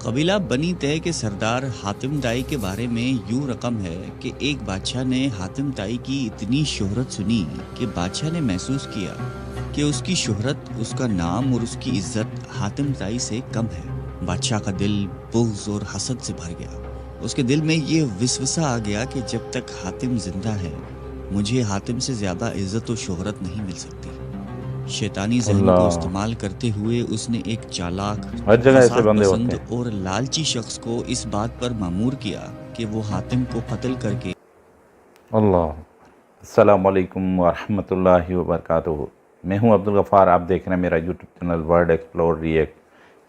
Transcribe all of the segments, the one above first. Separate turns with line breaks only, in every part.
قبیلہ بنی طے کے سردار حاتم طائی کے بارے میں یوں رقم ہے کہ ایک بادشاہ نے حاتم طائی کی اتنی شہرت سنی کہ بادشاہ نے محسوس کیا کہ اس کی شہرت، اس کا نام اور اس کی عزت حاتم طائی سے کم ہے۔ بادشاہ کا دل بغض اور حسد سے بھر گیا۔ اس کے دل میں یہ وسوسہ آ گیا کہ جب تک حاتم زندہ ہے مجھے حاتم سے زیادہ عزت و شہرت نہیں مل سکتی۔ شیطانی ذہن کو استعمال کرتے ہوئے اس نے ایک چالاک، فساد پسند اور لالچی شخص کو اس بات پر مامور کیا کہ وہ حاتم کو قتل کر کے
اللہ۔ السلام علیکم ورحمۃ اللہ وبرکاتہ۔ میں ہوں عبدالغفار، آپ دیکھ رہے ہیں میرا YouTube channel word explore react.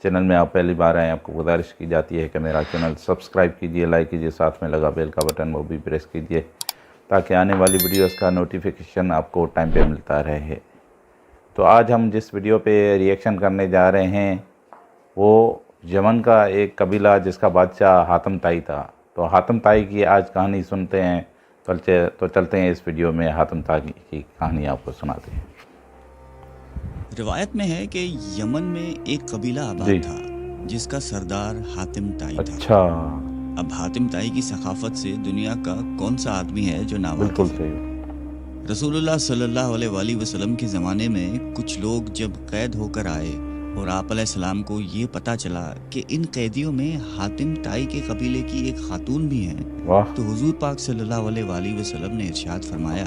Channel میں آپ پہلی بار آئیں، آپ کو گزارش کی جاتی ہے کہ میرا چینل سبسکرائب کیجئے، لائک کیجئے، ساتھ میں لگا بیل کا بٹن وہ بھی پریس کیجئے تاکہ آنے والی ویڈیوز کا نوٹیفیکیشن آپ کو ٹائم پہ ملتا رہے۔ تو آج ہم جس ویڈیو پہ ریئیکشن کرنے جا رہے ہیں وہ یمن کا ایک قبیلہ جس کا بادشاہ حاتم طائی تھا۔ تو حاتم طائی کی آج کہانی سنتے ہیں، تو چلتے ہیں اس ویڈیو میں حاتم طائی کی کہانی آپ کو سناتے ہیں۔
روایت میں ہے کہ یمن میں ایک قبیلہ آباد تھا جس کا سردار حاتم طائی تھا۔
اچھا،
اب حاتم طائی کی ثقافت سے دنیا کا کون سا آدمی ہے جو ناواقف
بالکل
ہے؟
صحیح۔
رسول اللہ صلی اللہ علیہ وآلہ وسلم کے زمانے میں کچھ لوگ جب قید ہو کر آئے اور آپ علیہ السلام کو یہ پتا چلا کہ ان قیدیوں میں حاتم طائی کے قبیلے کی ایک خاتون بھی ہیں، تو حضور پاک صلی اللہ علیہ وآلہ وسلم نے ارشاد فرمایا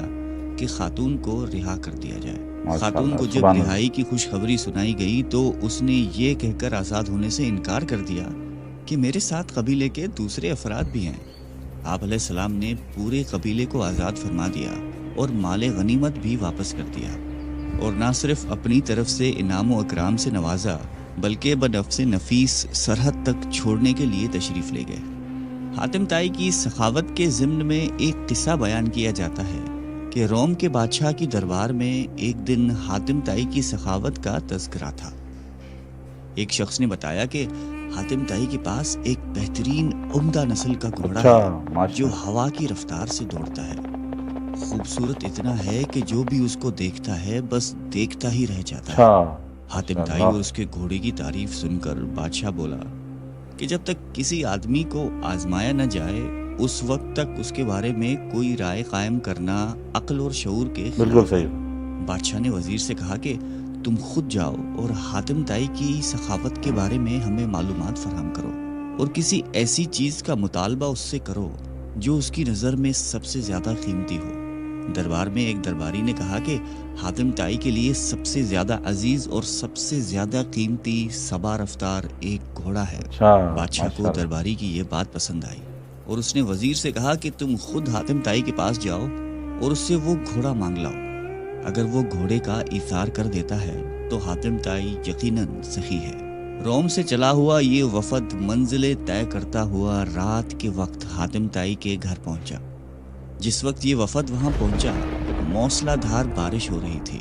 کہ خاتون کو رہا کر دیا جائے۔ خاتون کو جب رہائی کی خوشخبری سنائی گئی تو اس نے یہ کہہ کر آزاد ہونے سے انکار کر دیا کہ میرے ساتھ قبیلے کے دوسرے افراد بھی ہیں۔ آپ علیہ السلام نے پورے قبیلے کو آزاد فرما دیا اور مال غنیمت بھی واپس کر دیا، اور نہ صرف اپنی طرف سے انعام و اکرام سے نوازا بلکہ بنفس نفیس سرحد تک چھوڑنے کے لیے تشریف لے گئے۔ حاتم طائی کی سخاوت کے ضمن میں ایک قصہ بیان کیا جاتا ہے کہ روم کے بادشاہ کی دربار میں ایک دن حاتم طائی کی سخاوت کا تذکرہ تھا۔ ایک شخص نے بتایا کہ حاتم طائی کے پاس ایک بہترین عمدہ نسل کا گھوڑا ہے جو ہوا کی رفتار سے دوڑتا ہے۔ خوبصورت اتنا ہے کہ جو بھی اس کو دیکھتا ہے بس دیکھتا ہی رہ جاتا ہے۔ حاتم طائی اور اس کے گھوڑے کی تعریف سن کر بادشاہ بولا کہ جب تک کسی آدمی کو آزمایا نہ جائے اس وقت تک اس کے بارے میں کوئی رائے قائم کرنا عقل اور شعور کے خلاف ہے۔ بادشاہ نے وزیر سے کہا کہ تم خود جاؤ اور حاتم طائی کی سخاوت کے بارے میں ہمیں معلومات فراہم کرو اور کسی ایسی چیز کا مطالبہ اس سے کرو جو اس کی نظر میں سب سے زیادہ قیمتی ہو۔ دربار میں ایک درباری نے کہا کہ حاتم طائی کے لیے سب سے زیادہ عزیز اور سب سے زیادہ قیمتی سبا رفتار ایک گھوڑا ہے۔ بادشاہ کو درباری کی یہ بات پسند آئی اور اس نے وزیر سے کہا کہ تم خود حاتم طائی کے پاس جاؤ اور اس سے وہ گھوڑا مانگ لاؤ۔ اگر وہ گھوڑے کا ایثار کر دیتا ہے تو حاتم طائی یقیناً سخی ہے۔ روم سے چلا ہوا یہ وفد منزل طے کرتا ہوا رات کے وقت حاتم طائی کے گھر پہنچا۔ جس وقت یہ وفد وہاں پہنچا موسلا دھار بارش ہو رہی تھی۔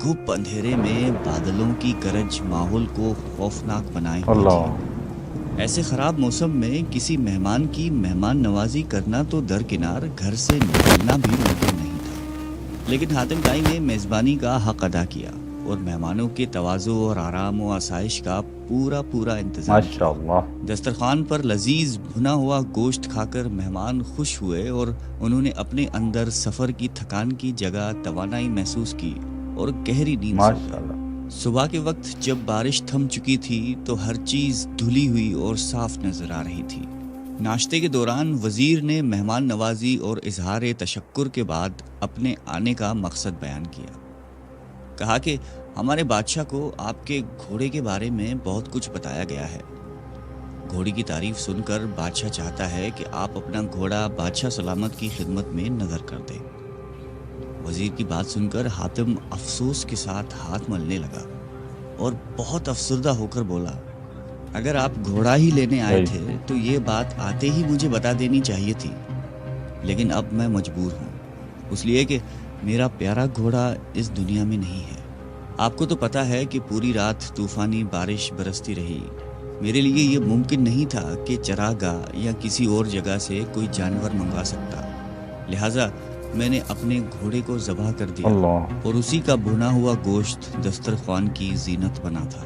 گھپ اندھیرے میں بادلوں کی گرج ماحول کو خوفناک بنائے ہوئے تھی۔ ایسے خراب موسم میں کسی مہمان کی مہمان نوازی کرنا تو درکنار گھر سے نکلنا بھی ممکن نہیں تھا، لیکن حاتم طائی نے میزبانی کا حق ادا کیا اور مہمانوں کے تواضع اور آرام و آسائش کا پورا انتظام کیا۔ دسترخوان پر لذیذ بھنا ہوا گوشت کھا کر مہمان خوش ہوئے اور انہوں نے اپنے اندر سفر کی تھکان کی جگہ توانائی محسوس کی اور گہری نیند سو گئے۔ صبح کے وقت جب بارش تھم چکی تھی تو ہر چیز دھلی ہوئی اور صاف نظر آ رہی تھی۔ ناشتے کے دوران وزیر نے مہمان نوازی اور اظہار تشکر کے بعد اپنے آنے کا مقصد بیان کیا۔ کہا کہ ہمارے بادشاہ کو آپ کے گھوڑے کے بارے میں بہت کچھ بتایا گیا ہے۔ گھوڑی کی تعریف سن کر بادشاہ چاہتا ہے کہ آپ اپنا گھوڑا بادشاہ سلامت کی خدمت میں نظر کر دیں۔ وزیر کی بات سن کر حاتم افسوس کے ساتھ ہاتھ ملنے لگا اور بہت افسردہ ہو کر بولا، اگر آپ گھوڑا ہی لینے آئے تھے تو یہ بات آتے ہی مجھے بتا دینی چاہیے تھی، لیکن اب میں مجبور ہوں، اس لیے کہ میرا پیارا گھوڑا اس دنیا میں نہیں ہے۔ آپ کو تو پتا ہے کہ پوری رات طوفانی بارش برستی رہی۔ میرے لیے یہ ممکن نہیں تھا کہ چراگاہ یا کسی اور جگہ سے کوئی جانور منگوا سکتا، لہٰذا میں نے اپنے گھوڑے کو ذبح کر دیا اور اسی کا بھنا ہوا گوشت دسترخوان کی زینت بنا تھا۔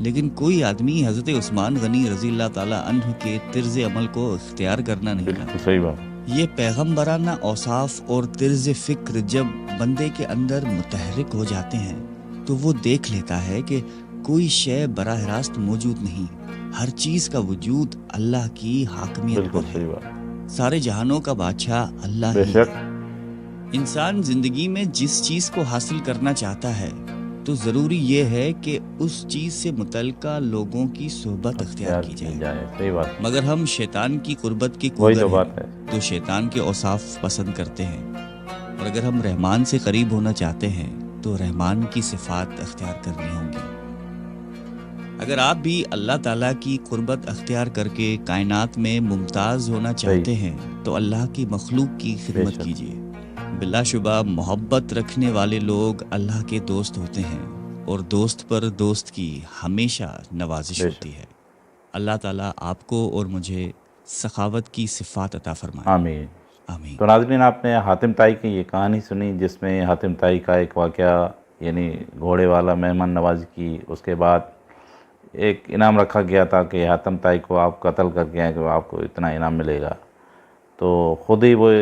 لیکن کوئی آدمی حضرت عثمان غنی رضی اللہ تعالیٰ عنہ کے طرز عمل کو اختیار کرنا نہیں
بالکل
چاہتا۔
صحیح بات،
یہ پیغمبرانہ اوصاف اور طرز فکر جب بندے کے اندر متحرک ہو جاتے ہیں تو وہ دیکھ لیتا ہے کہ کوئی شے براہ راست موجود نہیں، ہر چیز کا وجود اللہ کی حاکمیت
بالکل
پر ہے،
صحیح بات،
سارے جہانوں کا بادشاہ اللہ
بے
ہی
شک،
ہے۔ انسان زندگی میں جس چیز کو حاصل کرنا چاہتا ہے تو ضروری یہ ہے کہ اس چیز سے متعلقہ لوگوں کی صحبت اختیار کی جائے،
صحیح بات،
مگر ہم شیطان کی قربت کی
وہی
کوگر
تو
ہیں
بات ہے،
تو شیطان کے اوصاف پسند کرتے ہیں، اور اگر ہم رحمان سے قریب ہونا چاہتے ہیں تو رحمان کی صفات اختیار کرنی ہوں گی۔ اگر آپ بھی اللہ تعالیٰ کی قربت اختیار کر کے کائنات میں ممتاز ہونا چاہتے ہیں تو اللہ کی مخلوق کی
بے
خدمت
شک،
کیجیے۔ بلا شبہ محبت رکھنے والے لوگ اللہ کے دوست ہوتے ہیں، اور دوست پر دوست کی ہمیشہ نوازش
بے شک،
ہوتی ہے۔ اللہ تعالیٰ آپ کو اور مجھے سخاوت کی صفات عطا فرمائے،
آمین۔
آمین۔
تو ناظرین، آپ نے حاتم طائی کی یہ کہانی سنی جس میں حاتم طائی کا ایک واقعہ، یعنی گھوڑے والا مہمان نوازی کی، اس کے بعد ایک انعام رکھا گیا تھا کہ حاتم طائی کو آپ قتل کر کے آئیں کہ آپ کو اتنا انعام ملے گا، تو خود ہی وہ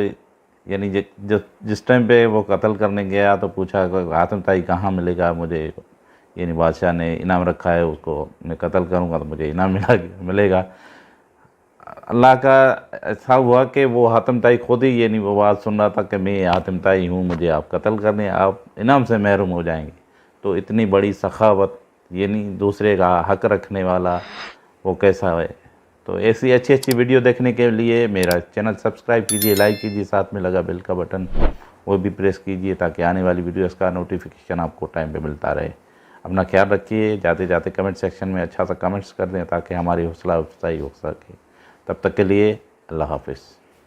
یعنی جس ٹائم پہ وہ قتل کرنے گیا تو پوچھا کہ حاتم طائی کہاں ملے گا مجھے، یعنی بادشاہ نے انعام رکھا ہے، اس کو میں قتل کروں گا تو مجھے انعام ملے گا۔ اللہ کا ایسا ہوا کہ وہ حاتم طائی خود ہی یعنی وہ بات سن رہا تھا کہ میں حاتم طائی ہوں، مجھے آپ قتل کرنے، آپ انعام سے محروم ہو جائیں گے۔ تو اتنی بڑی سخاوت، یعنی دوسرے کا حق رکھنے والا، وہ کیسا ہے۔ تو ایسی اچھی اچھی ویڈیو دیکھنے کے لیے میرا چینل سبسکرائب کیجئے، لائک کیجئے، ساتھ میں لگا بیل کا بٹن وہ بھی پریس کیجئے تاکہ آنے والی ویڈیوز کا نوٹیفیکیشن آپ کو ٹائم پہ ملتا رہے۔ اپنا خیال رکھیے، جاتے جاتے کمنٹ سیکشن میں اچھا سا کمنٹس کر دیں تاکہ ہماری حوصلہ افزائی ہو سکے۔ تب تک کے لیے اللہ حافظ۔